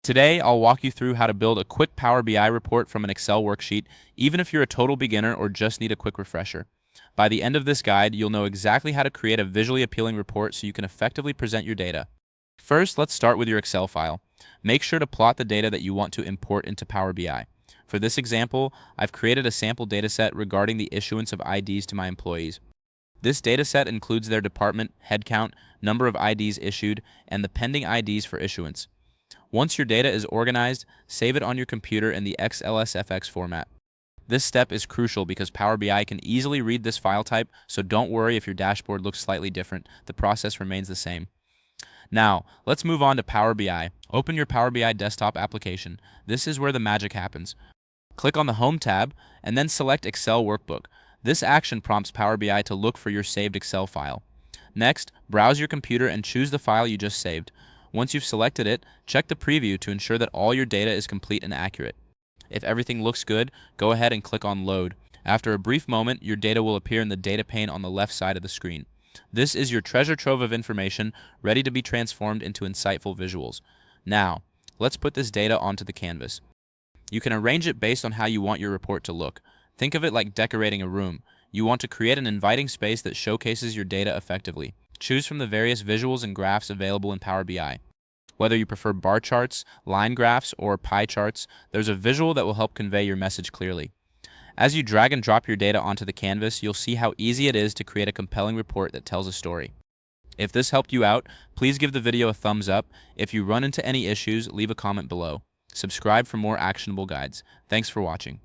Today, I'll walk you through how to build a quick Power BI report from an Excel worksheet, even if you're a total beginner or just need a quick refresher. By the end of this guide, you'll know exactly how to create a visually appealing report so you can effectively present your data. First, let's start with your Excel file. Make sure to plot the data that you want to import into Power BI. For this example, I've created a sample dataset regarding the issuance of IDs to my employees. This dataset includes their department, headcount, number of IDs issued, and the pending IDs for issuance. Once your data is organized, save it on your computer in the xlsx format. This step is crucial because Power BI can easily read this file type, so don't worry if your dashboard looks slightly different. The process remains the same. Now, let's move on to Power BI. Open your Power BI desktop application. This is where the magic happens. Click on the Home tab, and then select Excel Workbook. This action prompts Power BI to look for your saved Excel file. Next, browse your computer and choose the file you just saved. Once you've selected it, check the preview to ensure that all your data is complete and accurate. If everything looks good, go ahead and click on Load. After a brief moment, your data will appear in the data pane on the left side of the screen. This is your treasure trove of information, ready to be transformed into insightful visuals. Now, let's put this data onto the canvas. You can arrange it based on how you want your report to look. Think of it like decorating a room. You want to create an inviting space that showcases your data effectively. Choose from the various visuals and graphs available in Power BI. Whether you prefer bar charts, line graphs, or pie charts, there's a visual that will help convey your message clearly. As you drag and drop your data onto the canvas, you'll see how easy it is to create a compelling report that tells a story. If this helped you out, please give the video a thumbs up. If you run into any issues, leave a comment below. Subscribe for more actionable guides. Thanks for watching.